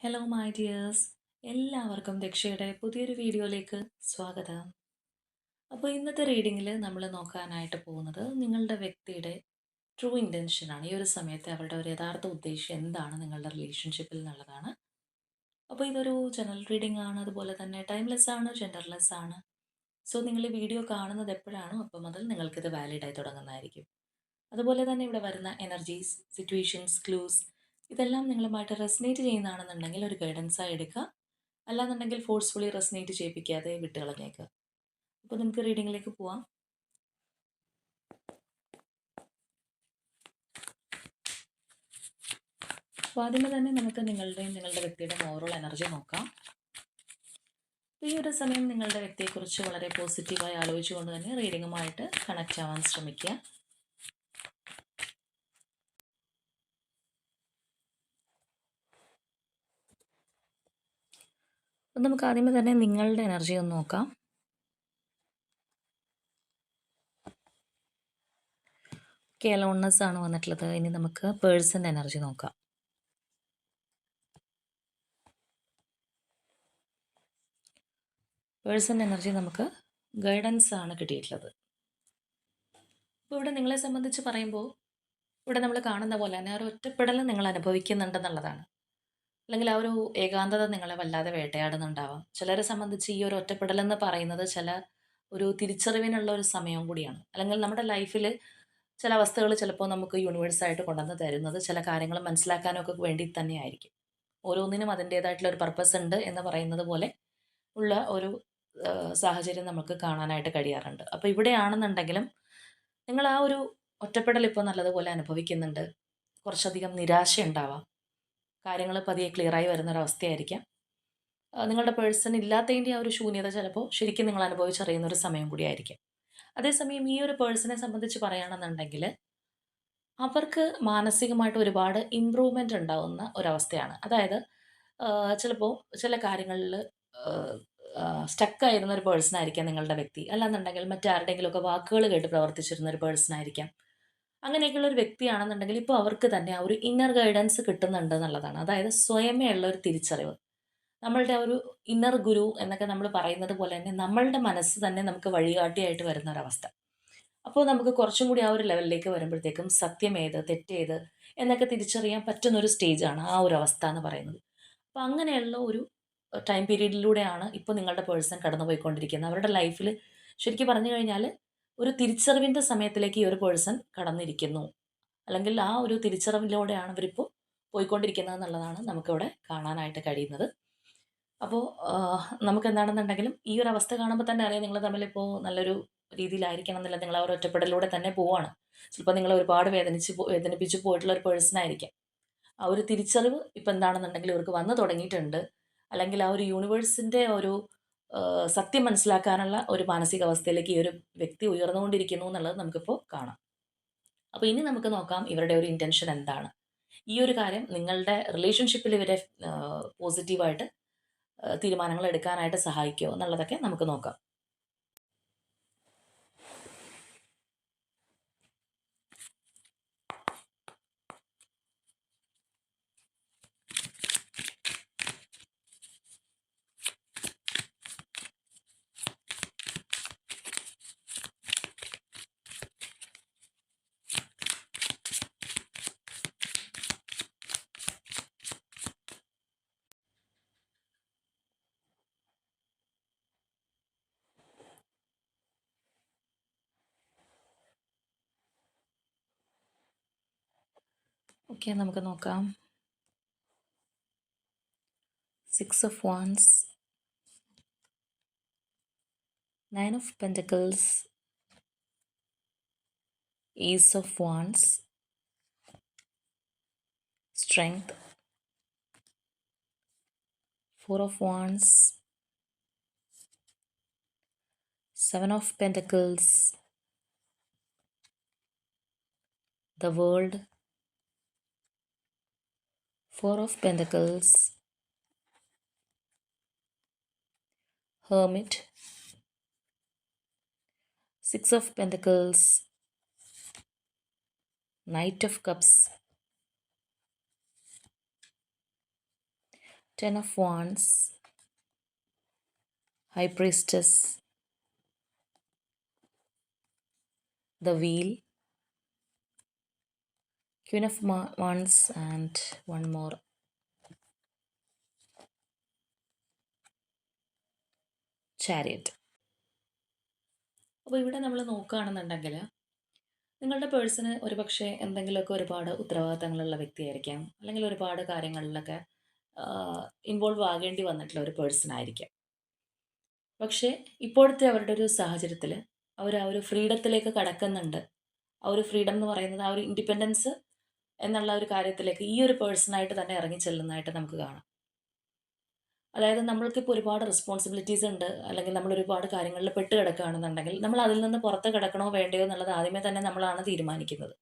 Hello my dears, എല്ലാവർക്കും ദക്ഷയുടെ പുതിയൊരു വീഡിയോയിലേക്ക് സ്വാഗതം. അപ്പോൾ ഇന്നത്തെ റീഡിങ്ങിൽ നമ്മൾ നോക്കാനായിട്ട് പോകുന്നത് നിങ്ങളുടെ വ്യക്തിയുടെ ട്രൂ ഇൻറ്റൻഷനാണ്. ഈ ഒരു സമയത്ത് അവരുടെ ഒരു യഥാർത്ഥ ഉദ്ദേശം എന്താണ് നിങ്ങളുടെ റിലേഷൻഷിപ്പിൽ എന്നുള്ളതാണ്. അപ്പോൾ ഇതൊരു ജനറൽ റീഡിംഗ് ആണ്, അതുപോലെ തന്നെ ടൈംലെസ് ആണ്, ജെൻഡർലെസ് ആണ്. സോ നിങ്ങൾ ഈ വീഡിയോ കാണുന്നത് എപ്പോഴാണോ അപ്പോൾ മുതൽ നിങ്ങൾക്കിത് വാലിഡായി തുടങ്ങുന്നതായിരിക്കും. അതുപോലെ തന്നെ ഇവിടെ വരുന്ന എനർജീസ്, സിറ്റുവേഷൻസ്, ക്ലൂസ് ഇതെല്ലാം നിങ്ങളുമായിട്ട് റെസനേറ്റ് ചെയ്യുന്നതാണെന്നുണ്ടെങ്കിൽ ഒരു ഗൈഡൻസായി എടുക്കുക. അല്ലാന്നുണ്ടെങ്കിൽ ഫോഴ്സ്ഫുള്ളി റെസനേറ്റ് ചെയ്യിപ്പിക്കാതെ വിട്ടുകളഞ്ഞേക്കുക. അപ്പോൾ നമുക്ക് റീഡിങ്ങിലേക്ക് പോവാം. അപ്പോൾ ആദ്യമേ തന്നെ നമുക്ക് നിങ്ങളുടെ വ്യക്തിയുടെ ഓവറോൾ എനർജി നോക്കാം. ഈ ഒരു സമയം നിങ്ങളുടെ വ്യക്തിയെക്കുറിച്ച് വളരെ പോസിറ്റീവായി ആലോചിച്ചുകൊണ്ട് തന്നെ റീഡിങ്ങുമായിട്ട് കണക്റ്റ് ആവാൻ ശ്രമിക്കുക. അപ്പം നമുക്ക് ആദ്യമേ തന്നെ നിങ്ങളുടെ എനർജി ഒന്ന് നോക്കാം. ലോൺനെസ് ആണ് വന്നിട്ടുള്ളത്. ഇനി നമുക്ക് പേഴ്സൻ്റെ എനർജി നോക്കാം. പേഴ്സൻ്റെ എനർജി നമുക്ക് ഗൈഡൻസ് ആണ് കിട്ടിയിട്ടുള്ളത്. അപ്പോൾ ഇവിടെ നിങ്ങളെ സംബന്ധിച്ച് പറയുമ്പോൾ ഇവിടെ നമ്മൾ കാണുന്ന പോലെ തന്നെ ഒരു ഒറ്റപ്പെടൽ നിങ്ങൾ അനുഭവിക്കുന്നുണ്ടെന്നുള്ളതാണ്. അല്ലെങ്കിൽ ആ ഒരു ഏകാന്തത നിങ്ങളെ വല്ലാതെ വേട്ടയാടുന്നുണ്ടാവാം. ചിലരെ സംബന്ധിച്ച് ഈ ഒരു ഒറ്റപ്പെടൽ എന്ന് പറയുന്നത് ഒരു തിരിച്ചറിവിനുള്ള ഒരു സമയവും കൂടിയാണ്. അല്ലെങ്കിൽ നമ്മുടെ ലൈഫിൽ ചില അവസ്ഥകൾ ചിലപ്പോൾ നമുക്ക് യൂണിവേഴ്സായിട്ട് കൊണ്ടുവന്ന് തരുന്നത് ചില കാര്യങ്ങൾ മനസ്സിലാക്കാനൊക്കെ വേണ്ടി തന്നെയായിരിക്കും. ഓരോന്നിനും അതിൻ്റേതായിട്ടുള്ള ഒരു പർപ്പസ് ഉണ്ട് എന്ന് പറയുന്നത് പോലെ ഉള്ള ഒരു സാഹചര്യം നമുക്ക് കാണാനായിട്ട് കഴിയാറുണ്ട്. അപ്പോൾ ഇവിടെയാണെന്നുണ്ടെങ്കിലും നിങ്ങൾ ആ ഒരു ഒറ്റപ്പെടൽ ഇപ്പോൾ നല്ലതുപോലെ അനുഭവിക്കുന്നുണ്ട്. കുറച്ചധികം നിരാശ ഉണ്ടാവാം. കാര്യങ്ങൾ പതിയെ ക്ലിയറായി വരുന്നൊരവസ്ഥയായിരിക്കാം. നിങ്ങളുടെ പേഴ്സൺ ഇല്ലാത്തതിൻ്റെ ആ ഒരു ശൂന്യത ചിലപ്പോൾ ശരിക്കും നിങ്ങൾ അനുഭവിച്ചറിയുന്ന ഒരു സമയം കൂടിയായിരിക്കും. അതേസമയം ഈ ഒരു പേഴ്സണെ സംബന്ധിച്ച് പറയുകയാണെന്നുണ്ടെങ്കിൽ അവർക്ക് മാനസികമായിട്ട് ഒരുപാട് ഇമ്പ്രൂവ്മെൻ്റ് ഉണ്ടാവുന്ന ഒരവസ്ഥയാണ്. അതായത് ചിലപ്പോൾ ചില കാര്യങ്ങളിൽ സ്റ്റക്കായിരുന്ന ഒരു പേഴ്സൺ ആയിരിക്കാം നിങ്ങളുടെ വ്യക്തി. അല്ലാന്നുണ്ടെങ്കിൽ മറ്റാരുടെയെങ്കിലുമൊക്കെ വാക്കുകൾ കേട്ട് പ്രവർത്തിച്ചിരുന്ന ഒരു പേഴ്സൺ ആയിരിക്കാം. അങ്ങനെയൊക്കെയുള്ള ഒരു വ്യക്തിയാണെന്നുണ്ടെങ്കിൽ ഇപ്പോൾ അവർക്ക് തന്നെ ആ ഒരു ഇന്നർ ഗൈഡൻസ് കിട്ടുന്നുണ്ട് എന്നുള്ളതാണ്. അതായത് സ്വയമേ ഉള്ള ഒരു തിരിച്ചറിവ്. നമ്മളുടെ ഒരു ഇന്നർ ഗുരു എന്നൊക്കെ നമ്മൾ പറയുന്നത് പോലെ തന്നെ നമ്മളുടെ മനസ്സ് തന്നെ നമുക്ക് വഴികാട്ടിയായിട്ട് വരുന്ന ഒരവസ്ഥ. അപ്പോൾ നമുക്ക് കുറച്ചും കൂടി ആ ഒരു ലെവലിലേക്ക് വരുമ്പോഴത്തേക്കും സത്യമേത് തെറ്റേത് എന്നൊക്കെ തിരിച്ചറിയാൻ പറ്റുന്ന ഒരു സ്റ്റേജാണ് ആ ഒരു അവസ്ഥ എന്ന് പറയുന്നത്. അപ്പോൾ അങ്ങനെയുള്ള ഒരു ടൈം പീരീഡിലൂടെയാണ് ഇപ്പോൾ നിങ്ങളുടെ പേഴ്സൺ കടന്നു പോയിക്കൊണ്ടിരിക്കുന്നത്. അവരുടെ ലൈഫിൽ ശരിക്കും പറഞ്ഞു കഴിഞ്ഞാൽ ഒരു തിരിച്ചറിവിൻ്റെ സമയത്തിലേക്ക് ഈ ഒരു പേഴ്സൺ കടന്നിരിക്കുന്നു. അല്ലെങ്കിൽ ആ ഒരു തിരിച്ചറിവിലൂടെയാണ് അവരിപ്പോൾ പോയിക്കൊണ്ടിരിക്കുന്നത് എന്നുള്ളതാണ് നമുക്കിവിടെ കാണാനായിട്ട് കഴിയുന്നത്. അപ്പോൾ നമുക്കെന്താണെന്നുണ്ടെങ്കിലും ഈ ഒരു അവസ്ഥ കാണുമ്പോൾ തന്നെ അറിയാം നിങ്ങൾ തമ്മിലിപ്പോൾ നല്ലൊരു രീതിയിലായിരിക്കണം എന്നില്ല. നിങ്ങൾ ആ ഒരു ഒറ്റപ്പെടലിലൂടെ തന്നെ പോവാണ്. ചിലപ്പോൾ നിങ്ങളെ ഒരുപാട് വേദനിപ്പിച്ച് പോയിട്ടുള്ള ഒരു പേഴ്സൺ ആയിരിക്കാം. ആ ഒരു തിരിച്ചറിവ് ഇപ്പം എന്താണെന്നുണ്ടെങ്കിൽ ഇവർക്ക് വന്നു തുടങ്ങിയിട്ടുണ്ട്. അല്ലെങ്കിൽ ആ ഒരു യൂണിവേഴ്സിൻ്റെ ഒരു സത്യം മനസ്സിലാക്കാനുള്ള ഒരു മാനസികാവസ്ഥയിലേക്ക് ഈ ഒരു വ്യക്തി ഉയർന്നുകൊണ്ടിരിക്കുന്നു എന്നുള്ളത് നമുക്കിപ്പോൾ കാണാം. അപ്പോൾ ഇനി നമുക്ക് നോക്കാം ഇവരുടെ ഒരു ഇൻറ്റൻഷൻ എന്താണ്. ഈ ഒരു കാര്യം നിങ്ങളുടെ റിലേഷൻഷിപ്പിൽ ഇവരെ പോസിറ്റീവായിട്ട് തീരുമാനങ്ങൾ എടുക്കാനായിട്ട് സഹായിക്കുമോ എന്നുള്ളതൊക്കെ നമുക്ക് നോക്കാം. ഓക്കെ, നമുക്ക് നോക്കാം. 6 of Wands, 9 of Pentacles, Ace of Wands, Strength, 4 of Wands, 7 of Pentacles, the World, 4 of Pentacles, Hermit, 6 of Pentacles, Knight of Cups, Ten of Wands, High Priestess, the Wheel, Queen of Wands, and one more, Chariot. അപ്പോൾ ഇവിടെ നമ്മൾ നോക്കുകയാണെന്നുണ്ടെങ്കിൽ നിങ്ങളുടെ person ഒരുപക്ഷെ എന്തെങ്കിലുമൊക്കെ ഒരുപാട് ഉത്തരവാദിത്തങ്ങളുള്ള വ്യക്തിയായിരിക്കാം, അല്ലെങ്കിൽ ഒരുപാട് കാര്യങ്ങളിലൊക്കെ ഇൻവോൾവ് ആകേണ്ടി വന്നിട്ടുള്ള ഒരു പേഴ്സൺ ആയിരിക്കാം. പക്ഷേ ഇപ്പോഴത്തെ അവരുടെ ഒരു സാഹചര്യത്തിൽ അവർ ആ ഒരു ഫ്രീഡത്തിലേക്ക് കടക്കുന്നുണ്ട്. ആ ഒരു ഫ്രീഡം എന്ന് പറയുന്നത് ആ ഒരു ഇൻഡിപെൻഡൻസ് എന്നുള്ള ഒരു കാര്യത്തിലേക്ക് ഈ ഒരു പേഴ്സണായിട്ട് തന്നെ ഇറങ്ങി ചെല്ലുന്നതായിട്ട് നമുക്ക് കാണാം. അതായത് നമ്മൾക്കിപ്പോൾ ഒരുപാട് റെസ്പോൺസിബിലിറ്റീസ് ഉണ്ട്, അല്ലെങ്കിൽ നമ്മൾ ഒരുപാട് കാര്യങ്ങളിൽ പെട്ട് കിടക്കുകയാണെന്നുണ്ടെങ്കിൽ നമ്മൾ അതിൽ നിന്ന് പുറത്ത് കിടക്കണോ വേണ്ടയോ എന്നുള്ളത് ആദ്യമേ തന്നെ നമ്മളാണ് തീരുമാനിക്കുന്നത്.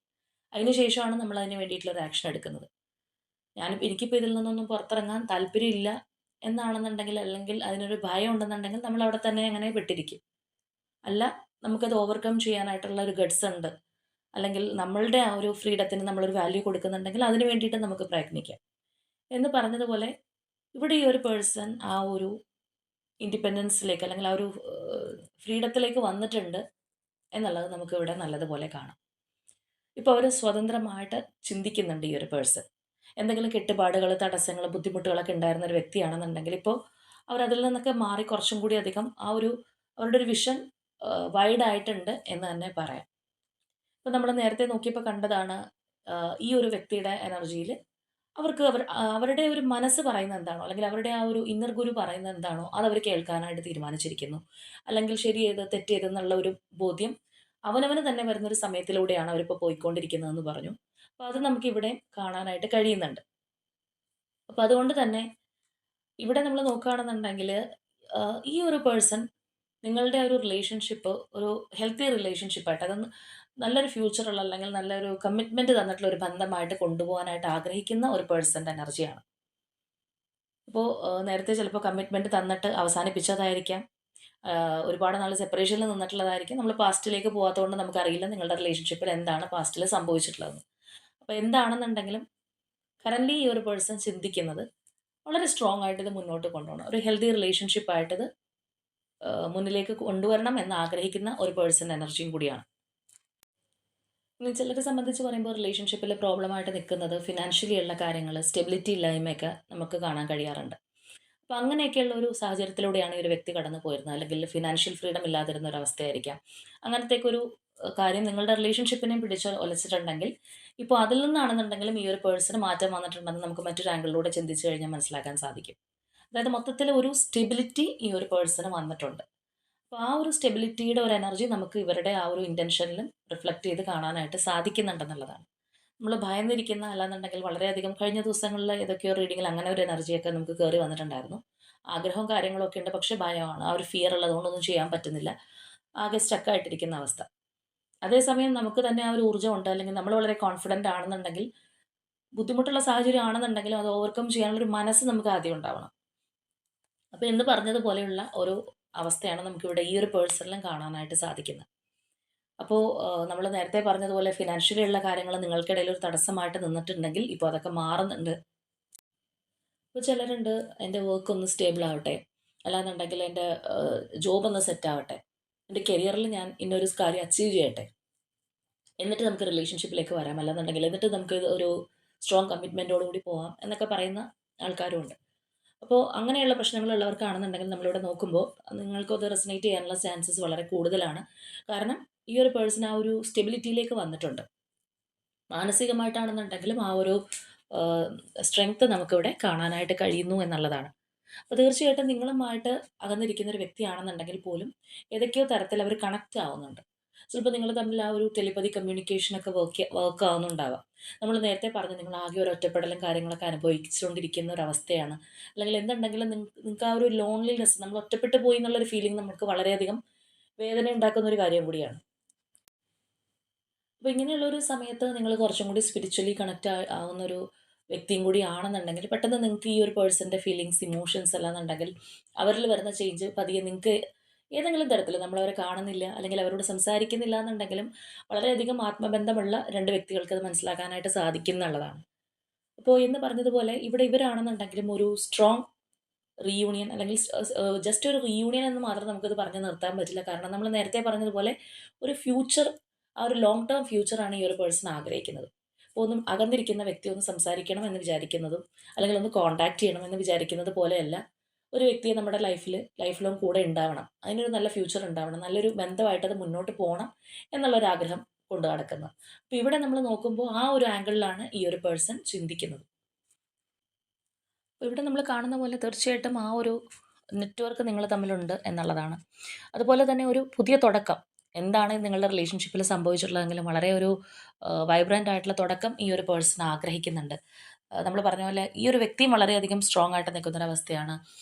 അതിനുശേഷമാണ് നമ്മൾ അതിന് വേണ്ടിയിട്ടുള്ള ഒരു ആക്ഷൻ എടുക്കുന്നത്. എനിക്കിപ്പോൾ ഇതിൽ നിന്നൊന്നും പുറത്തിറങ്ങാൻ താല്പര്യമില്ല എന്നാണെന്നുണ്ടെങ്കിൽ, അല്ലെങ്കിൽ അതിനൊരു ഭയം ഉണ്ടെന്നുണ്ടെങ്കിൽ നമ്മൾ അവിടെ തന്നെ അങ്ങനെ വിട്ടിരിക്കും. അല്ല, നമുക്കത് ഓവർകം ചെയ്യാനായിട്ടുള്ള ഒരു ഗഡ്സ് ഉണ്ട്, അല്ലെങ്കിൽ നമ്മളുടെ ആ ഒരു ഫ്രീഡത്തിന് നമ്മളൊരു വാല്യൂ കൊടുക്കുന്നുണ്ടെങ്കിൽ അതിന് വേണ്ടിയിട്ട് നമുക്ക് പ്രയത്നിക്കാം. എന്ന് പറഞ്ഞതുപോലെ ഇവിടെ ഈ ഒരു പേഴ്സൺ ആ ഒരു ഇൻഡിപെൻഡൻസിലേക്ക്, അല്ലെങ്കിൽ ആ ഒരു ഫ്രീഡത്തിലേക്ക് വന്നിട്ടുണ്ട് എന്നുള്ളത് നമുക്ക് ഇവിടെ നല്ലതുപോലെ കാണാം. ഇപ്പോൾ അവർ സ്വതന്ത്രമായിട്ട് ചിന്തിക്കുന്നുണ്ട് ഈ ഒരു പേഴ്സൺ. എന്തെങ്കിലും കെട്ടുപാടുകൾ, തടസ്സങ്ങൾ, ബുദ്ധിമുട്ടുകളൊക്കെ ഉണ്ടായിരുന്ന ഒരു വ്യക്തിയാണെന്നുണ്ടെങ്കിൽ ഇപ്പോൾ അവരതിൽ നിന്നൊക്കെ മാറി കുറച്ചും കൂടി അധികം ആ ഒരു അവരുടെ ഒരു വിഷൻ വൈഡ് ആയിട്ടുണ്ട് എന്ന് തന്നെ പറയാം. ഇപ്പോൾ നമ്മൾ നേരത്തെ നോക്കിയപ്പോൾ കണ്ടതാണ്, ഈ ഒരു വ്യക്തിയുടെ എനർജിയിൽ അവർക്ക് അവരുടെ ഒരു മനസ്സ് പറയുന്നത് എന്താണോ, അല്ലെങ്കിൽ അവരുടെ ആ ഒരു ഇന്നർ ഗുരു പറയുന്നത് എന്താണോ അത് അവർ കേൾക്കാനായിട്ട് തീരുമാനിച്ചിരിക്കുന്നു. അല്ലെങ്കിൽ ശരി ഏത് തെറ്റ് ഏതെന്നുള്ള ഒരു ബോധ്യം അവനവന് തന്നെ വരുന്നൊരു സമയത്തിലൂടെയാണ് അവരിപ്പോൾ പോയിക്കൊണ്ടിരിക്കുന്നതെന്ന് പറഞ്ഞു. അപ്പോൾ അത് നമുക്കിവിടെ കാണാനായിട്ട് കഴിയുന്നുണ്ട്. അപ്പോൾ അതുകൊണ്ട് തന്നെ ഇവിടെ നമ്മൾ നോക്കുകയാണെന്നുണ്ടെങ്കിൽ ഈ ഒരു പേഴ്സൺ നിങ്ങളുടെ ഒരു റിലേഷൻഷിപ്പ് ഒരു ഹെൽത്തി റിലേഷൻഷിപ്പായിട്ട്, അതൊന്ന് നല്ലൊരു ഫ്യൂച്ചറുള്ള, അല്ലെങ്കിൽ നല്ലൊരു കമ്മിറ്റ്മെൻറ്റ് തന്നിട്ടുള്ള ഒരു ബന്ധമായിട്ട് കൊണ്ടുപോകാനായിട്ട് ആഗ്രഹിക്കുന്ന ഒരു പേഴ്സൻ്റെ എനർജിയാണ്. ഇപ്പോൾ നേരത്തെ ചിലപ്പോൾ കമ്മിറ്റ്മെൻറ്റ് തന്നിട്ട് അവസാനിപ്പിച്ചതായിരിക്കാം, ഒരുപാട് നാൾ സെപ്പറേഷനിൽ നിന്നിട്ടുള്ളതായിരിക്കും. നമ്മൾ പാസ്റ്റിലേക്ക് പോകാത്തതുകൊണ്ട് നമുക്കറിയില്ല നിങ്ങളുടെ റിലേഷൻഷിപ്പിൽ എന്താണ് പാസ്റ്റിൽ സംഭവിച്ചിട്ടുള്ളതെന്ന്. അപ്പോൾ എന്താണെന്നുണ്ടെങ്കിലും കറൻ്റ്ലി ഈ ഒരു പേഴ്സൺ ചിന്തിക്കുന്നത് വളരെ സ്ട്രോങ് ആയിട്ട് ഇത് മുന്നോട്ട് കൊണ്ടുപോകണം, ഒരു ഹെൽത്തി റിലേഷൻഷിപ്പായിട്ടിത് മുന്നിലേക്ക് കൊണ്ടുവരണം എന്ന് ആഗ്രഹിക്കുന്ന ഒരു പേഴ്സൺ എനർജിയും കൂടിയാണ്. ഇനി ചിലരെ സംബന്ധിച്ച് പറയുമ്പോൾ റിലേഷൻഷിപ്പിൽ പ്രോബ്ലമായിട്ട് നിൽക്കുന്നത് ഫിനാൻഷ്യലി ഉള്ള കാര്യങ്ങൾ, സ്റ്റെബിലിറ്റി ഇല്ലായ്മയൊക്കെ നമുക്ക് കാണാൻ കഴിയാറുണ്ട്. അപ്പോൾ അങ്ങനെയൊക്കെയുള്ള ഒരു സാഹചര്യത്തിലൂടെയാണ് ഈ ഒരു വ്യക്തി കടന്നു പോയിരുന്നത്, അല്ലെങ്കിൽ ഫിനാൻഷ്യൽ ഫ്രീഡം ഇല്ലാതിരുന്ന ഒരു അവസ്ഥയായിരിക്കാം. അങ്ങനത്തേക്കൊരു കാര്യം നിങ്ങളുടെ റിലേഷൻഷിപ്പിനെയും പിടിച്ച് ഒലച്ചിട്ടുണ്ടെങ്കിൽ ഇപ്പോൾ അതിൽ നിന്നാണെന്നുണ്ടെങ്കിലും ഈ ഒരു പേഴ്സണ് മാറ്റം വന്നിട്ടുണ്ടെന്ന് നമുക്ക് മറ്റൊരു ആംഗിളിലൂടെ ചിന്തിച്ച് കഴിഞ്ഞാൽ മനസ്സിലാക്കാൻ സാധിക്കും. അതായത് മൊത്തത്തിൽ ഒരു സ്റ്റെബിലിറ്റി ഈ ഒരു പേഴ്സണ് വന്നിട്ടുണ്ട്. അപ്പോൾ ആ ഒരു സ്റ്റെബിലിറ്റിയുടെ ഒരു എനർജി നമുക്ക് ഇവരുടെ ആ ഒരു ഇൻറ്റൻഷനിലും റിഫ്ലക്റ്റ് ചെയ്ത് കാണാനായിട്ട് സാധിക്കുന്നുണ്ടെന്നുള്ളതാണ്. നമ്മൾ ഭയന്നിരിക്കുന്ന, അല്ലാന്നുണ്ടെങ്കിൽ വളരെയധികം കഴിഞ്ഞ ദിവസങ്ങളിൽ ഏതൊക്കെയോ റീഡിങ്ങിൽ അങ്ങനെ ഒരു എനർജിയൊക്കെ നമുക്ക് കയറി വന്നിട്ടുണ്ടായിരുന്നു. ആഗ്രഹവും കാര്യങ്ങളൊക്കെ ഉണ്ട്, പക്ഷേ ഭയമാണ്, ആ ഒരു ഫിയർ ഉള്ളതുകൊണ്ടൊന്നും ചെയ്യാൻ പറ്റുന്നില്ല, ആകെ സ്റ്റക്കായിട്ടിരിക്കുന്ന അവസ്ഥ. അതേസമയം നമുക്ക് തന്നെ ആ ഒരു ഊർജ്ജമുണ്ട്, അല്ലെങ്കിൽ നമ്മൾ വളരെ കോൺഫിഡൻ്റ് ആണെന്നുണ്ടെങ്കിൽ, ബുദ്ധിമുട്ടുള്ള സാഹചര്യം ആണെന്നുണ്ടെങ്കിലും അത് ഓവർകം ചെയ്യാനുള്ളൊരു മനസ്സ് നമുക്ക് ആദ്യം ഉണ്ടാവണം. അപ്പോൾ എന്ന് പറഞ്ഞതുപോലെയുള്ള ഒരു അവസ്ഥയാണ് നമുക്കിവിടെ ഈ ഒരു പേഴ്സണിലും കാണാനായിട്ട് സാധിക്കുന്നത്. അപ്പോൾ നമ്മൾ നേരത്തെ പറഞ്ഞതുപോലെ ഫിനാൻഷ്യലി ഉള്ള കാര്യങ്ങൾ നിങ്ങൾക്കിടയിൽ ഒരു തടസ്സമായിട്ട് നിന്നിട്ടുണ്ടെങ്കിൽ ഇപ്പോൾ അതൊക്കെ മാറുന്നുണ്ട്. ഇപ്പോൾ ചിലരുണ്ട്, എൻ്റെ വർക്ക് ഒന്ന് സ്റ്റേബിൾ ആവട്ടെ, അല്ലാന്നുണ്ടെങ്കിൽ എൻ്റെ ജോബ് ഒന്ന് സെറ്റ് ആവട്ടെ, എൻ്റെ കരിയറിൽ ഞാൻ ഇന്നൊരു കാര്യം അച്ചീവ് ചെയ്യട്ടെ, എന്നിട്ട് നമുക്ക് റിലേഷൻഷിപ്പിലേക്ക് വരാം, അല്ലാന്നുണ്ടെങ്കിൽ എന്നിട്ട് നമുക്ക് ഒരു സ്ട്രോങ് കമ്മിറ്റ്മെൻറ്റോട് കൂടി പോകാം എന്നൊക്കെ പറയുന്ന ആൾക്കാരും ഉണ്ട്. അപ്പോൾ അങ്ങനെയുള്ള പ്രശ്നങ്ങളുള്ളവർക്കാണെന്നുണ്ടെങ്കിൽ നമ്മളിവിടെ നോക്കുമ്പോൾ നിങ്ങൾക്കത് റെസനേറ്റ് ചെയ്യാനുള്ള ചാൻസസ് വളരെ കൂടുതലാണ്. കാരണം ഈ ഒരു പേഴ്സൺ ആ ഒരു സ്റ്റെബിലിറ്റിയിലേക്ക് വന്നിട്ടുണ്ട്. മാനസികമായിട്ടാണെന്നുണ്ടെങ്കിലും ആ ഒരു സ്ട്രെങ്ത് നമുക്കിവിടെ കാണാനായിട്ട് കഴിയുന്നു എന്നുള്ളതാണ്. അപ്പോൾ തീർച്ചയായിട്ടും നിങ്ങളുമായിട്ട് അകന്നിരിക്കുന്ന ഒരു വ്യക്തിയാണെന്നുണ്ടെങ്കിൽ പോലും ഏതൊക്കെയോ തരത്തിൽ അവർ കണക്റ്റ് ആവുന്നുണ്ട്. ചിലപ്പോൾ നിങ്ങൾ തമ്മിൽ ആ ഒരു ടെലിപ്പതി കമ്മ്യൂണിക്കേഷനൊക്കെ വർക്ക് ആവുന്നുണ്ടാവാം. നമ്മൾ നേരത്തെ പറഞ്ഞു, നിങ്ങൾ ആകെ ഒരു ഒറ്റപ്പെടലും കാര്യങ്ങളൊക്കെ അനുഭവിച്ചുകൊണ്ടിരിക്കുന്ന ഒരു അവസ്ഥയാണ്, അല്ലെങ്കിൽ എന്തുണ്ടെങ്കിലും നിങ്ങൾക്ക് ആ ഒരു ലോൺലിനെസ്, നമ്മൾ ഒറ്റപ്പെട്ടു പോയി എന്നുള്ളൊരു ഫീലിംഗ് നമുക്ക് വളരെയധികം വേദന ഉണ്ടാക്കുന്ന ഒരു കാര്യം കൂടിയാണ്. അപ്പോൾ ഇങ്ങനെയുള്ളൊരു സമയത്ത് നിങ്ങൾ കുറച്ചും കൂടി സ്പിരിച്വലി കണക്റ്റ് ആവുന്നൊരു വ്യക്തിയും കൂടി ആണെന്നുണ്ടെങ്കിൽ പെട്ടെന്ന് നിങ്ങൾക്ക് ഈ ഒരു പേഴ്സൻ്റെ ഫീലിങ്സ്, ഇമോഷൻസ് എല്ലാം എന്നുണ്ടെങ്കിൽ അവരിൽ വരുന്ന ചേഞ്ച് പതിയെ നിങ്ങൾക്ക് ഏതെങ്കിലും തരത്തിൽ നമ്മളവരെ കാണുന്നില്ല, അല്ലെങ്കിൽ അവരോട് സംസാരിക്കുന്നില്ല എന്നുണ്ടെങ്കിലും വളരെയധികം ആത്മബന്ധമുള്ള രണ്ട് വ്യക്തികൾക്ക് അത് മനസ്സിലാക്കാനായിട്ട് സാധിക്കും എന്നുള്ളതാണ്. അപ്പോൾ എന്ന് പറഞ്ഞതുപോലെ ഇവിടെ ഇവരാണെന്നുണ്ടെങ്കിലും ഒരു സ്ട്രോങ് റീയൂണിയൻ അല്ലെങ്കിൽ ജസ്റ്റ് ഒരു റീയൂണിയൻ എന്ന് മാത്രം നമുക്കിത് പറഞ്ഞ് നിർത്താൻ പറ്റില്ല. കാരണം നമ്മൾ നേരത്തെ പറഞ്ഞതുപോലെ ഒരു ഫ്യൂച്ചർ, ആ ഒരു ലോങ് ടേം ഫ്യൂച്ചറാണ് ഈ ഒരു പേഴ്സൺ ആഗ്രഹിക്കുന്നത്. അപ്പോൾ ഒന്നും അകന്നിരിക്കുന്ന വ്യക്തി ഒന്ന് സംസാരിക്കണം എന്ന് വിചാരിക്കുന്നതും അല്ലെങ്കിൽ ഒന്ന് കോൺടാക്ട് ചെയ്യണം എന്ന് വിചാരിക്കുന്നത് പോലെയല്ല ഒരു വ്യക്തിയെ നമ്മുടെ ലൈഫ് ലോങ് കൂടെ ഉണ്ടാവണം, അതിനൊരു നല്ല ഫ്യൂച്ചർ ഉണ്ടാവണം, നല്ലൊരു ബന്ധമായിട്ട് അത് മുന്നോട്ട് പോകണം എന്നുള്ളൊരാഗ്രഹം കൊണ്ട് നടക്കുന്നത്. അപ്പോൾ ഇവിടെ നമ്മൾ നോക്കുമ്പോൾ ആ ഒരു ആംഗിളിലാണ് ഈ ഒരു പേഴ്സൺ ചിന്തിക്കുന്നത്. അപ്പോൾ ഇവിടെ നമ്മൾ കാണുന്ന പോലെ തീർച്ചയായിട്ടും ആ ഒരു നെറ്റ്വർക്ക് നിങ്ങൾ തമ്മിലുണ്ട് എന്നുള്ളതാണ്. അതുപോലെ തന്നെ ഒരു പുതിയ തുടക്കം എന്താണ് നിങ്ങളുടെ റിലേഷൻഷിപ്പിൽ സംഭവിച്ചിട്ടുള്ളതെങ്കിലും വളരെ ഒരു വൈബ്രൻ്റ് ആയിട്ടുള്ള തുടക്കം ഈ ഒരു പേഴ്സൺ ആഗ്രഹിക്കുന്നുണ്ട്. നമ്മൾ പറഞ്ഞ പോലെ ഈ ഒരു വ്യക്തിയും വളരെയധികം സ്ട്രോങ് ആയിട്ട് നിൽക്കുന്നൊരവസ്ഥയാണ്.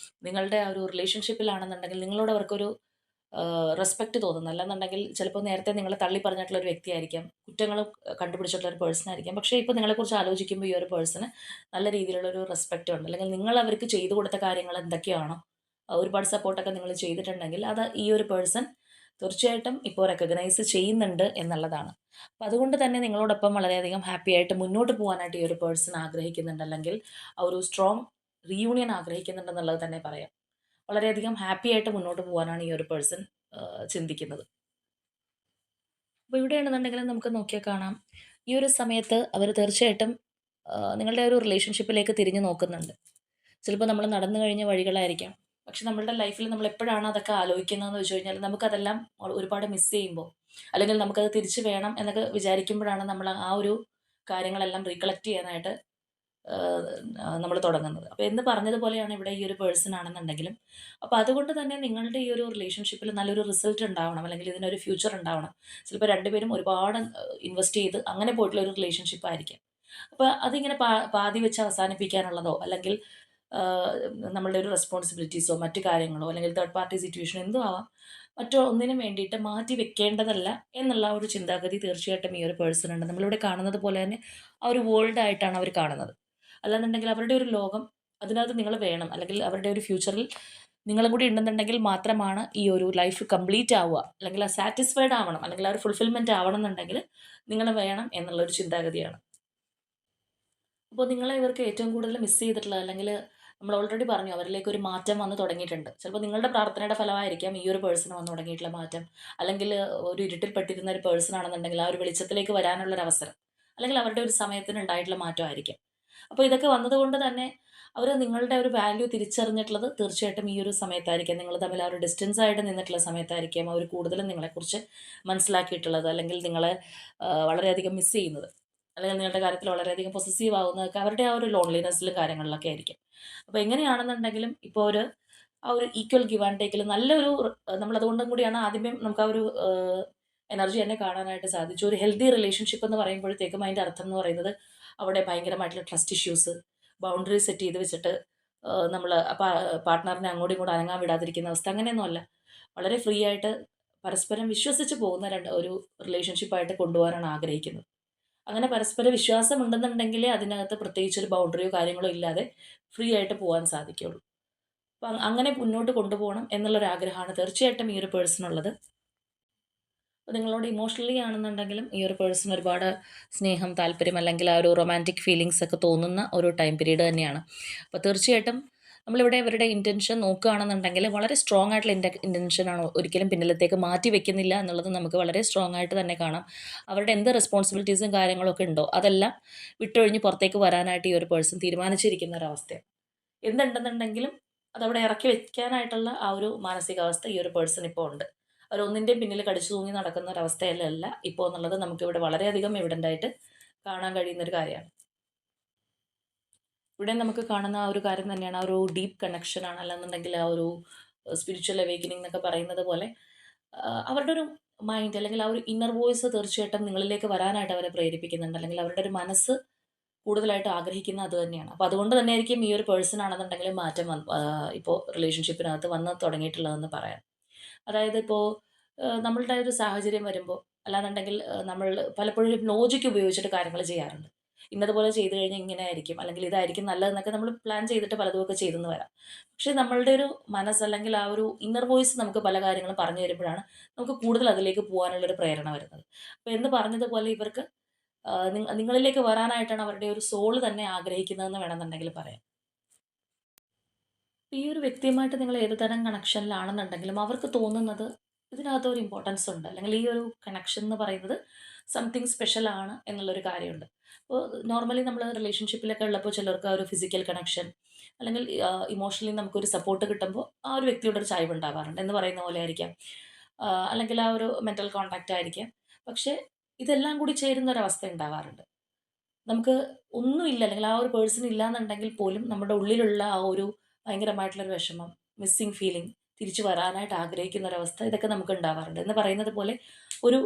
നിങ്ങളുടെ ആ ഒരു റിലേഷൻഷിപ്പിലാണെന്നുണ്ടെങ്കിൽ നിങ്ങളോട് അവർക്കൊരു റെസ്പെക്റ്റ് തോന്നുന്നു. അല്ലാന്നുണ്ടെങ്കിൽ ചിലപ്പോൾ നേരത്തെ നിങ്ങളെ തള്ളി പറഞ്ഞിട്ടുള്ള ഒരു വ്യക്തിയായിരിക്കാം. കുറ്റങ്ങൾ കണ്ടുപിടിച്ചിട്ടുള്ള ഒരു പേഴ്സൺ ആയിരിക്കാം. പക്ഷേ ഇപ്പോൾ നിങ്ങളെക്കുറിച്ച് ആലോചിക്കുമ്പോൾ ഈ ഒരു പേഴ്സണ് നല്ല രീതിയിലുള്ള ഒരു റെസ്പെക്റ്റ് ഉണ്ട്. അല്ലെങ്കിൽ നിങ്ങൾ അവർക്ക് ചെയ്തു കൊടുത്ത കാര്യങ്ങൾ എന്തൊക്കെയാണോ, ഒരുപാട് സപ്പോർട്ടൊക്കെ നിങ്ങൾ ചെയ്തിട്ടുണ്ടെങ്കിൽ അത് ഈ ഒരു പേഴ്സൺ തീർച്ചയായിട്ടും ഇപ്പോൾ റെക്കഗ്നൈസ് ചെയ്യുന്നുണ്ട് എന്നുള്ളതാണ്. അപ്പം അതുകൊണ്ട് തന്നെ നിങ്ങളോടൊപ്പം വളരെയധികം ഹാപ്പി ആയിട്ട് മുന്നോട്ട് പോകാനായിട്ട് ഈ ഒരു പേഴ്സൺ ആഗ്രഹിക്കുന്നുണ്ട്. അല്ലെങ്കിൽ ആ ഒരു സ്ട്രോങ് റീയൂണിയൻ ആഗ്രഹിക്കുന്നുണ്ടെന്നുള്ളത് തന്നെ പറയാം. വളരെയധികം ഹാപ്പി ആയിട്ട് മുന്നോട്ട് പോകാനാണ് ഈ ഒരു പേഴ്സൺ ചിന്തിക്കുന്നത്. അപ്പോൾ ഇവിടെയാണെന്നുണ്ടെങ്കിൽ നമുക്ക് നോക്കിയാൽ കാണാം, ഈ ഒരു സമയത്ത് അവർ തീർച്ചയായിട്ടും നിങ്ങളുടെ ഒരു റിലേഷൻഷിപ്പിലേക്ക് തിരിഞ്ഞു നോക്കുന്നുണ്ട്. ചിലപ്പോൾ നമ്മൾ നടന്നു കഴിഞ്ഞ വഴികളായിരിക്കാം. പക്ഷെ നമ്മളുടെ ലൈഫിൽ നമ്മൾ എപ്പോഴാണ് അതൊക്കെ ആലോചിക്കുന്നതെന്ന് വെച്ച് കഴിഞ്ഞാൽ നമുക്കതെല്ലാം ഒരുപാട് മിസ് ചെയ്യുമ്പോൾ, അല്ലെങ്കിൽ നമുക്കത് തിരിച്ചു വേണം എന്നൊക്കെ വിചാരിക്കുമ്പോഴാണ് നമ്മൾ ആ ഒരു കാര്യങ്ങളെല്ലാം റീകളക്ട് ചെയ്യാനായിട്ട് നമ്മൾ തുടങ്ങുന്നത്. അപ്പോൾ എന്ന് പറഞ്ഞതുപോലെയാണ് ഇവിടെ ഈ ഒരു പേഴ്സൺ ആണെന്നുണ്ടെങ്കിലും, അപ്പോൾ അതുകൊണ്ട് തന്നെ നിങ്ങളുടെ ഈ ഒരു റിലേഷൻഷിപ്പിൽ നല്ലൊരു റിസൾട്ട് ഉണ്ടാവണം, അല്ലെങ്കിൽ ഇതിനൊരു ഫ്യൂച്ചർ ഉണ്ടാവണം. ചിലപ്പോൾ രണ്ടുപേരും ഒരുപാട് ഇൻവെസ്റ്റ് ചെയ്ത് അങ്ങനെ പോയിട്ടുള്ള ഒരു റിലേഷൻഷിപ്പ് ആയിരിക്കാം. അപ്പോൾ അതിങ്ങനെ പാതി വെച്ച് അവസാനിപ്പിക്കാനുള്ളതോ, അല്ലെങ്കിൽ നമ്മളുടെ ഒരു റെസ്പോൺസിബിലിറ്റീസോ മറ്റു കാര്യങ്ങളോ അല്ലെങ്കിൽ തേർഡ് പാർട്ടി സിറ്റുവേഷൻ എന്തോ ആവാം, മറ്റോ ഒന്നിനും വേണ്ടിയിട്ട് മാറ്റി വെക്കേണ്ടതല്ല എന്നുള്ള ഒരു ചിന്താഗതി തീർച്ചയായിട്ടും ഈ ഒരു പേഴ്സൺ ഉണ്ട്. നമ്മളിവിടെ കാണുന്നത് പോലെ തന്നെ ആ ഒരു വേൾഡ് ആയിട്ടാണ് അവർ കാണുന്നത്. അല്ലാന്നുണ്ടെങ്കിൽ അവരുടെ ഒരു ലോകം, അതിനകത്ത് നിങ്ങൾ വേണം, അല്ലെങ്കിൽ അവരുടെ ഒരു ഫ്യൂച്ചറിൽ നിങ്ങളും കൂടി ഉണ്ടെന്നുണ്ടെങ്കിൽ മാത്രമാണ് ഈ ഒരു ലൈഫ് കംപ്ലീറ്റ് ആവുക, അല്ലെങ്കിൽ ആ സാറ്റിസ്ഫൈഡ് ആവണം, അല്ലെങ്കിൽ ആ ഒരു ഫുൾഫിൽമെൻറ്റ് ആവണം എന്നുണ്ടെങ്കിൽ നിങ്ങൾ വേണം എന്നുള്ളൊരു ചിന്താഗതിയാണ്. അപ്പോൾ നിങ്ങളെ ഇവർക്ക് ഏറ്റവും കൂടുതൽ മിസ് ചെയ്തിട്ടുള്ളത്, അല്ലെങ്കിൽ നമ്മൾ ഓൾറെഡി പറഞ്ഞു അവരിലേക്ക് ഒരു മാറ്റം വന്ന് തുടങ്ങിയിട്ടുണ്ട്. ചിലപ്പോൾ നിങ്ങളുടെ പ്രാർത്ഥനയുടെ ഫലമായിരിക്കാം ഈ ഒരു പേഴ്സൺ വന്ന് തുടങ്ങിയിട്ടുള്ള മാറ്റം. അല്ലെങ്കിൽ ഒരു ഇരുട്ടിൽപ്പെട്ടിരുന്ന ഒരു പേഴ്സൺ ആണെന്നുണ്ടെങ്കിൽ ആ ഒരു വെളിച്ചത്തിലേക്ക് വരാനുള്ളൊരു അവസരം, അല്ലെങ്കിൽ അവരുടെ ഒരു സമയത്തിന് ഉണ്ടായിട്ടുള്ള മാറ്റമായിരിക്കാം. അപ്പോൾ ഇതൊക്കെ വന്നതുകൊണ്ട് തന്നെ അവർ നിങ്ങളുടെ ഒരു വാല്യൂ തിരിച്ചറിഞ്ഞിട്ടുള്ളത് തീർച്ചയായിട്ടും ഈ ഒരു സമയത്തായിരിക്കാം. നിങ്ങൾ തമ്മിൽ ആ ഒരു ഡിസ്റ്റൻസ് ആയിട്ട് നിന്നിട്ടുള്ള സമയത്തായിരിക്കാം അവർ കൂടുതലും നിങ്ങളെക്കുറിച്ച് മനസ്സിലാക്കിയിട്ടുള്ളത്, അല്ലെങ്കിൽ നിങ്ങളെ വളരെയധികം മിസ് ചെയ്യുന്നത്, അല്ലെങ്കിൽ നിങ്ങളുടെ കാര്യത്തിൽ വളരെയധികം പൊസസീവ് ആവുന്നതൊക്കെ അവരുടെ ആ ഒരു ലോൺലിനെസ്സിലും കാര്യങ്ങളിലൊക്കെ ആയിരിക്കും. അപ്പോൾ എങ്ങനെയാണെന്നുണ്ടെങ്കിലും ഇപ്പോൾ ആ ഒരു ഈക്വൽ ഗിവ് ആൻഡ് ടേക്കിൽ നല്ലൊരു നമ്മളതുകൊണ്ടും കൂടിയാണ് ആദ്യമേ നമുക്ക് ആ ഒരു എനർജി തന്നെ കാണാനായിട്ട് സാധിച്ചു. ഒരു ഹെൽത്തി റിലേഷൻഷിപ്പ് എന്ന് പറയുമ്പോഴത്തേക്കും അതിൻ്റെ അർത്ഥം എന്ന് പറയുന്നത് അവിടെ ഭയങ്കരമായിട്ടുള്ള ട്രസ്റ്റ് ഇഷ്യൂസ്, ബൗണ്ടറി സെറ്റ് ചെയ്ത് വെച്ചിട്ട് നമ്മൾ പാർട്ട്ണറിനെ അങ്ങോട്ടും ഇങ്ങോട്ടും അനങ്ങാൻ വിടാതിരിക്കുന്ന അവസ്ഥ, അങ്ങനെയൊന്നുമല്ല. വളരെ ഫ്രീ ആയിട്ട് പരസ്പരം വിശ്വസിച്ച് പോകുന്ന ഒരു റിലേഷൻഷിപ്പായിട്ട് കൊണ്ടുപോകാനാണ് ആഗ്രഹിക്കുന്നത്. അങ്ങനെ പരസ്പര വിശ്വാസം ഉണ്ടെന്നുണ്ടെങ്കിലേ അതിനകത്ത് പ്രത്യേകിച്ചൊരു ബൗണ്ടറിയോ കാര്യങ്ങളോ ഇല്ലാതെ ഫ്രീ ആയിട്ട് പോകാൻ സാധിക്കുകയുള്ളൂ. അപ്പം അങ്ങനെ മുന്നോട്ട് കൊണ്ടുപോകണം എന്നുള്ളൊരാഗ്രഹമാണ് തീർച്ചയായിട്ടും ഈ ഒരു പേഴ്സണുള്ളത്. അപ്പോൾ നിങ്ങളോട് ഇമോഷണലി ആണെന്നുണ്ടെങ്കിലും ഈ ഒരു പേഴ്സൺ ഒരുപാട് സ്നേഹം, താല്പര്യം, അല്ലെങ്കിൽ ആ ഒരു റൊമാൻറ്റിക് ഫീലിങ്സ് ഒക്കെ തോന്നുന്ന ഒരു ടൈം പീരീഡ് തന്നെയാണ്. അപ്പോൾ തീർച്ചയായിട്ടും നമ്മളിവിടെ ഇവരുടെ ഇൻറ്റൻഷൻ നോക്കുകയാണെന്നുണ്ടെങ്കിൽ വളരെ സ്ട്രോങ് ആയിട്ടുള്ള ഇൻറ്റൻഷനാണ്, ഒരിക്കലും പിന്നിലത്തേക്ക് മാറ്റി വെക്കുന്നില്ല എന്നുള്ളത് നമുക്ക് വളരെ സ്ട്രോങ് ആയിട്ട് തന്നെ കാണാം. അവരുടെ എന്ത് റെസ്പോൺസിബിലിറ്റീസും കാര്യങ്ങളൊക്കെ ഉണ്ടോ അതെല്ലാം വിട്ടൊഴിഞ്ഞ് പുറത്തേക്ക് വരാനായിട്ട് ഈ ഒരു പേഴ്സൺ തീരുമാനിച്ചിരിക്കുന്ന ഒരവസ്ഥയാണ്. എന്തുണ്ടെന്നുണ്ടെങ്കിലും അതവിടെ ഇറക്കി വെക്കാനായിട്ടുള്ള ആ ഒരു മാനസികാവസ്ഥ ഈ ഒരു പേഴ്സൺ ഇപ്പോൾ ഉണ്ട്. അവരൊന്നിൻ്റെയും പിന്നിൽ കടിച്ചു തൂങ്ങി നടക്കുന്ന ഒരവസ്ഥയിലല്ല ഇപ്പോൾ എന്നുള്ളത് നമുക്കിവിടെ വളരെയധികം എവിഡൻ്റ് ആയിട്ട് കാണാൻ കഴിയുന്നൊരു കാര്യമാണ്. ഇവിടെ നമുക്ക് കാണുന്ന ആ ഒരു കാര്യം തന്നെയാണ്, ആ ഒരു ഡീപ്പ് കണക്ഷനാണ്, അല്ലെന്നുണ്ടെങ്കിൽ ആ ഒരു സ്പിരിച്വൽ അവേക്കനിങ് എന്നൊക്കെ പറയുന്നത് പോലെ അവരുടെ ഒരു മൈൻഡ്, അല്ലെങ്കിൽ ആ ഒരു ഇന്നർ വോയിസ് തീർച്ചയായിട്ടും നിങ്ങളിലേക്ക് വരാനായിട്ട് അവരെ പ്രേരിപ്പിക്കുന്നുണ്ട്, അല്ലെങ്കിൽ അവരുടെ ഒരു മനസ്സ് കൂടുതലായിട്ട് ആഗ്രഹിക്കുന്ന അത് തന്നെയാണ്. അപ്പോൾ അതുകൊണ്ട് തന്നെ ആയിരിക്കും ഈ ഒരു പേഴ്സൺ ആണെന്നുണ്ടെങ്കിൽ മാറ്റം ഇപ്പോൾ റിലേഷൻഷിപ്പിനകത്ത് വന്ന് തുടങ്ങിയിട്ടുള്ളതെന്ന് പറയാം. അതായത് ഇപ്പോൾ നമ്മളുടെ ഒരു സാഹചര്യം വരുമ്പോൾ, അല്ലാന്നുണ്ടെങ്കിൽ നമ്മൾ പലപ്പോഴും ലോജിക്ക് ഉപയോഗിച്ചിട്ട് കാര്യങ്ങൾ ചെയ്യാറുണ്ട്. ഇന്നതുപോലെ ചെയ്തു കഴിഞ്ഞാൽ ഇങ്ങനെ ആയിരിക്കും, അല്ലെങ്കിൽ ഇതായിരിക്കും നല്ലതെന്നൊക്കെ നമ്മൾ പ്ലാൻ ചെയ്തിട്ട് പലതുമൊക്കെ ചെയ്തെന്ന് വരാം. പക്ഷേ നമ്മളുടെ ഒരു മനസ്സ്, അല്ലെങ്കിൽ ആ ഒരു ഇന്നർ വോയിസ് നമുക്ക് പല കാര്യങ്ങളും പറഞ്ഞു തരുമ്പോഴാണ് നമുക്ക് കൂടുതൽ അതിലേക്ക് പോകാനുള്ളൊരു പ്രേരണ വരുന്നത്. അപ്പോൾ എന്ന് പറഞ്ഞതുപോലെ ഇവർക്ക് നിങ്ങളിലേക്ക് വരാനായിട്ടാണ് അവരുടെ ഒരു സോൾ തന്നെ ആഗ്രഹിക്കുന്നതെന്ന് വേണമെന്നുണ്ടെങ്കിൽ പറയാം. ഈ ഒരു വ്യക്തിയുമായിട്ട് നിങ്ങൾ ഏത് തരം കണക്ഷനിലാണെന്നുണ്ടെങ്കിലും അവർക്ക് തോന്നുന്നത് ഇതിനകത്ത് ഒരു ഇമ്പോർട്ടൻസ് ഉണ്ട്, അല്ലെങ്കിൽ ഈ ഒരു കണക്ഷൻ എന്ന് പറയുന്നത് സംതിങ് സ്പെഷ്യൽ ആണ് എന്നുള്ളൊരു കാര്യമുണ്ട്. അപ്പോൾ നോർമലി നമ്മൾ റിലേഷൻഷിപ്പിലൊക്കെ ഉള്ളപ്പോൾ ചിലർക്ക് ആ ഒരു ഫിസിക്കൽ കണക്ഷൻ, അല്ലെങ്കിൽ ഇമോഷണലി നമുക്കൊരു സപ്പോർട്ട് കിട്ടുമ്പോൾ ആ ഒരു വ്യക്തിയോട് ഒരു ചായ്വ് ഉണ്ടാവാറുണ്ട് എന്ന് പറയുന്ന പോലെ ആയിരിക്കാം. അല്ലെങ്കിൽ ആ ഒരു മെൻ്റൽ കോൺടാക്റ്റ് ആയിരിക്കാം. പക്ഷേ ഇതെല്ലാം കൂടി ചേരുന്ന ഒരവസ്ഥ ഉണ്ടാവാറുണ്ട്. നമുക്ക് ഒന്നുമില്ല, അല്ലെങ്കിൽ ആ ഒരു പേഴ്സൺ ഇല്ലാന്നുണ്ടെങ്കിൽ പോലും നമ്മുടെ ഉള്ളിലുള്ള ആ ഒരു ഭയങ്കരമായിട്ടുള്ളൊരു വിഷമം, മിസ്സിംഗ് ഫീലിംഗ്, തിരിച്ചു വരാനായിട്ട് ആഗ്രഹിക്കുന്ന ഒരവസ്ഥ, ഇതൊക്കെ നമുക്ക് ഉണ്ടാവാറുണ്ട്. എന്ന് പറയുന്നത് പോലെ ഒരു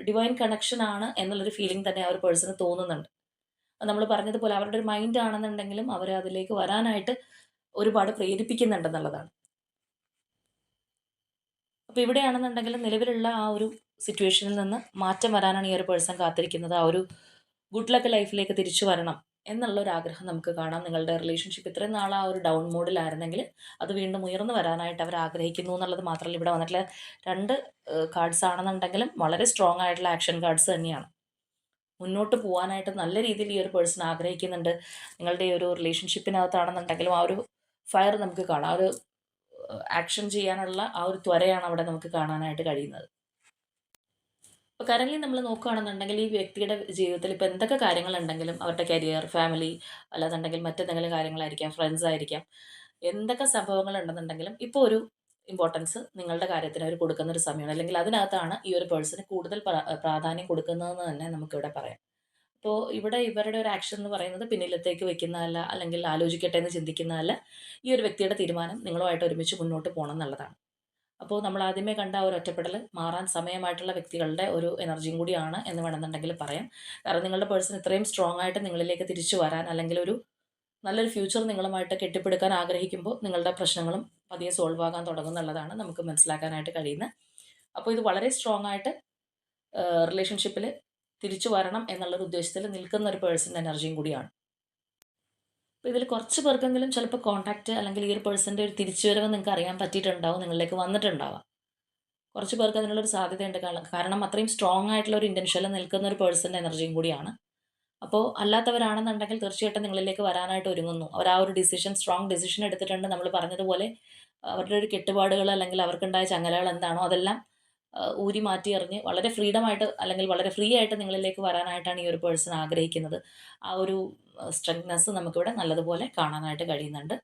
ഡിവൈൻ കണക്ഷൻ ആണ് എന്നുള്ളൊരു ഫീലിംഗ് തന്നെ ആ ഒരു പേഴ്സണ് തോന്നുന്നുണ്ട്. നമ്മൾ പറഞ്ഞതുപോലെ അവരുടെ ഒരു മൈൻഡ് ആണെന്നുണ്ടെങ്കിലും അവരെ അതിലേക്ക് വരാനായിട്ട് ഒരുപാട് പ്രേരിപ്പിക്കുന്നുണ്ടെന്നുള്ളതാണ്. അപ്പോൾ ഇവിടെയാണെന്നുണ്ടെങ്കിൽ നിലവിലുള്ള ആ ഒരു സിറ്റുവേഷനിൽ നിന്ന് മാറ്റം വരാനാണ് ഈ ഒരു പേഴ്സൺ കാത്തിരിക്കുന്നത്. ആ ഒരു ഗുഡ് ലക്ക് ലൈഫിലേക്ക് തിരിച്ചു വരണം എന്നുള്ള ഒരു ആഗ്രഹം നമുക്ക് കാണാം. നിങ്ങളുടെ റിലേഷൻഷിപ്പ് ഇത്രയും നാൾ ആ ഒരു ഡൗൺ മോഡിലായിരുന്നെങ്കിൽ അത് വീണ്ടും ഉയർന്നു വരാനായിട്ട് അവർ ആഗ്രഹിക്കുന്നു എന്നുള്ളത് മാത്രമല്ല, ഇവിടെ വന്നിട്ടുള്ള രണ്ട് കാർഡ്സ് ആണെന്നുണ്ടെങ്കിലും വളരെ സ്ട്രോങ് ആയിട്ടുള്ള ആക്ഷൻ കാർഡ്സ് തന്നെയാണ്. മുന്നോട്ട് പോകാനായിട്ട് നല്ല രീതിയിൽ ഈ ഒരു പേഴ്സൺ ആഗ്രഹിക്കുന്നുണ്ട്. നിങ്ങളുടെ ഈ ഒരു റിലേഷൻഷിപ്പിനകത്താണെന്നുണ്ടെങ്കിലും ആ ഒരു ഫയർ നമുക്ക് കാണാം. ആ ഒരു ആക്ഷൻ ചെയ്യാനുള്ള ആ ഒരു ത്വരയാണ് അവിടെ നമുക്ക് കാണാനായിട്ട് കഴിയുന്നത്. ഇപ്പോൾ കറൻലി നമ്മൾ നോക്കുകയാണെന്നുണ്ടെങ്കിൽ ഈ വ്യക്തിയുടെ ജീവിതത്തിൽ ഇപ്പോൾ എന്തൊക്കെ കാര്യങ്ങളുണ്ടെങ്കിലും അവരുടെ കരിയർ, ഫാമിലി, അല്ലാന്നുണ്ടെങ്കിൽ മറ്റെന്തെങ്കിലും കാര്യങ്ങളായിരിക്കാം, ഫ്രണ്ട്സ് ആയിരിക്കാം, എന്തൊക്കെ സംഭവങ്ങളുണ്ടെന്നുണ്ടെങ്കിലും ഇപ്പോൾ ഒരു ഇമ്പോർട്ടൻസ് നിങ്ങളുടെ കാര്യത്തിന് അവർ കൊടുക്കുന്ന ഒരു സമയമാണ്, അല്ലെങ്കിൽ അതിനകത്താണ് ഈ ഒരു പേഴ്സണ് കൂടുതൽ പ്രാധാന്യം കൊടുക്കുന്നതെന്ന് തന്നെ നമുക്കിവിടെ പറയാം. അപ്പോൾ ഇവിടെ ഇവരുടെ ഒരു ആക്ഷൻ എന്ന് പറയുന്നത് പിന്നിലത്തേക്ക് വെക്കുന്നതല്ല, അല്ലെങ്കിൽ ആലോചിക്കട്ടെ എന്ന് ചിന്തിക്കുന്നതല്ല. ഈ ഒരു വ്യക്തിയുടെ തീരുമാനം നിങ്ങളുമായിട്ട് ഒരുമിച്ച് മുന്നോട്ട് പോകണം എന്നുള്ളതാണ്. അപ്പോൾ നമ്മൾ ആദ്യമേ കണ്ട ആ ഒരു ഒറ്റപ്പെടൽ മാറാൻ സമയമായിട്ടുള്ള വ്യക്തികളുടെ ഒരു എനർജിയും കൂടിയാണ് എന്ന് വേണമെന്നുണ്ടെങ്കിൽ പറയാം. കാരണം നിങ്ങളുടെ പേഴ്സൺ ഇത്രയും സ്ട്രോങ് ആയിട്ട് നിങ്ങളിലേക്ക് തിരിച്ചു വരാൻ, അല്ലെങ്കിൽ ഒരു നല്ലൊരു ഫ്യൂച്ചർ നിങ്ങളുമായിട്ട് കെട്ടിപ്പടുക്കാൻ ആഗ്രഹിക്കുമ്പോൾ നിങ്ങളുടെ പ്രശ്നങ്ങളും പതിയെ സോൾവ് ആകാൻ തുടങ്ങും എന്നുള്ളതാണ് നമുക്ക് മനസ്സിലാക്കാനായിട്ട് കഴിയുന്നത്. അപ്പോൾ ഇത് വളരെ സ്ട്രോങ് ആയിട്ട് റിലേഷൻഷിപ്പിൽ തിരിച്ചു വരണം എന്നുള്ളൊരു ഉദ്ദേശത്തിൽ നിൽക്കുന്ന ഒരു പേഴ്സൻ്റെ എനർജിയും കൂടിയാണ്. അപ്പോൾ ഇതിൽ കുറച്ച് പേർക്കെങ്കിലും ചിലപ്പോൾ കോൺടാക്റ്റ്, അല്ലെങ്കിൽ ഈ ഒരു പേഴ്സൻ്റെ ഒരു തിരിച്ചുവരവ് നിങ്ങൾക്ക് അറിയാൻ പറ്റിയിട്ടുണ്ടാവും, നിങ്ങളിലേക്ക് വന്നിട്ടുണ്ടാവാം. കുറച്ച് പേർക്ക് അതിനുള്ളൊരു സാധ്യതയുണ്ട്. കാരണം അത്രയും സ്ട്രോങ് ആയിട്ടുള്ള ഒരു ഇൻറ്റൻഷനിൽ നിൽക്കുന്ന ഒരു പേഴ്സൻ്റെ എനർജിയും കൂടിയാണ്. അപ്പോൾ അല്ലാത്തവരാണെന്നുണ്ടെങ്കിൽ തീർച്ചയായിട്ടും നിങ്ങളിലേക്ക് വരാനായിട്ട് ഒരുങ്ങുന്നു. അവർ ആ ഒരു ഡിസിഷൻ, സ്ട്രോങ് ഡിസിഷൻ എടുത്തിട്ടുണ്ട്. നമ്മൾ പറഞ്ഞതുപോലെ അവരുടെ ഒരു കെട്ടുപാടുകൾ, അല്ലെങ്കിൽ അവർക്കുണ്ടായ ചങ്ങലകൾ എന്താണോ അതെല്ലാം ഊരി മാറ്റി എറിഞ്ഞ് വളരെ ഫ്രീഡമായിട്ട്, അല്ലെങ്കിൽ വളരെ ഫ്രീ ആയിട്ട് നിങ്ങളിലേക്ക് വരാനായിട്ടാണ് ഈ ഒരു പേഴ്സൺ ആഗ്രഹിക്കുന്നത്. ആ ഒരു സ്ട്രെങ്ത്നെസ് നമുക്കിവിടെ നല്ലതുപോലെ കാണാനായിട്ട് കഴിയുന്നുണ്ട്.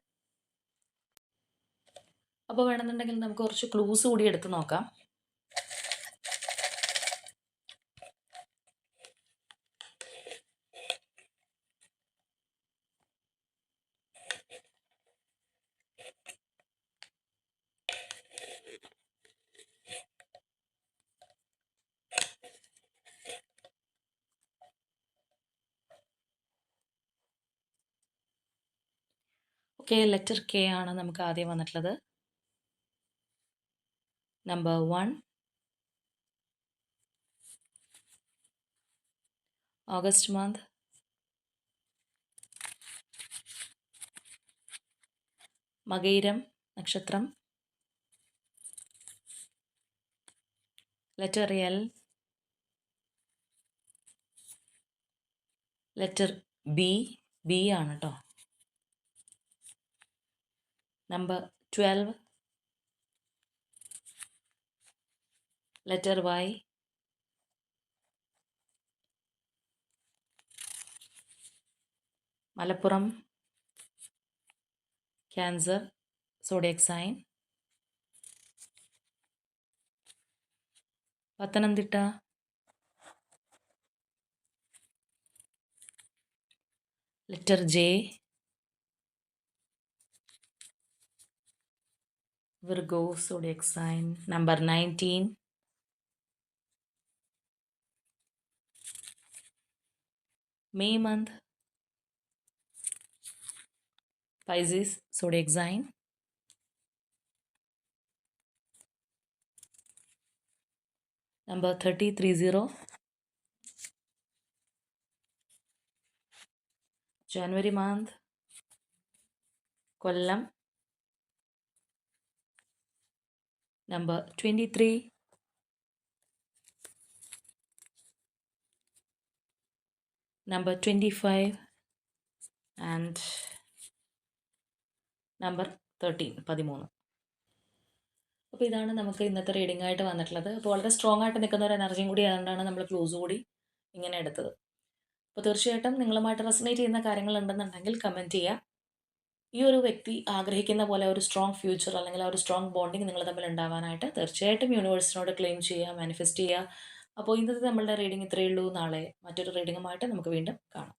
അപ്പോൾ വേണമെന്നുണ്ടെങ്കിൽ നമുക്ക് കുറച്ച് ക്ലൂസ് കൂടി എടുത്ത് നോക്കാം. ഓക്കെ, ലെറ്റർ കെ ആണ് നമുക്ക് ആദ്യം വന്നിട്ടുള്ളത്. Number 1, August month. മകയിരം നക്ഷത്രം. Letter L. Letter B. B ആണ് കേട്ടോ. Number 12, letter Y. Malappuram, cancer, zodiac sign. Pathanamthitta, letter J. Virgo, zodiac sign. Number 19, May month, Pisces, zodiac sign. Number 30, January month, Kollam. Number 23, number 25 and number 13. അപ്പോൾ ഇതാണ് നമുക്ക് ഇന്നത്തെ reading ആയിട്ട് വന്നിട്ടുള്ളത്. അപ്പോൾ വളരെ സ്ട്രോങ് ആയിട്ട് നിൽക്കുന്ന ഒരു എനർജിയും കൂടി ആയതുകൊണ്ടാണ് നമ്മൾ ക്ലൂസ് കൂടി ഇങ്ങനെ എടുത്തത്. അപ്പോൾ തീർച്ചയായിട്ടും നിങ്ങളുമായിട്ട് റെസനേറ്റ് ചെയ്യുന്ന കാര്യങ്ങൾ ഉണ്ടെന്നുണ്ടെങ്കിൽ കമൻറ്റ് ചെയ്യുക. ഈ ഒരു വ്യക്തി ആഗ്രഹിക്കുന്ന പോലെ ഒരു സ്ട്രോങ് ഫ്യൂച്ചർ അല്ലെങ്കിൽ ആ ഒരു സ്ട്രോങ് ബോണ്ടിങ് നിങ്ങൾ തമ്മിൽ ഉണ്ടാവാനായിട്ട് തീർച്ചയായിട്ടും യൂണിവേഴ്സിനോട് ക്ലെയിം ചെയ്യുക, മാനിഫെസ്റ്റ് ചെയ്യുക. അപ്പോൾ ഇന്നത്തെ നമ്മളുടെ റീഡിംഗ് ഇത്രയേ ഉള്ളൂ. നാളെ മറ്റൊരു റീഡിങ്ങുമായിട്ട് നമുക്ക് വീണ്ടും കാണാം.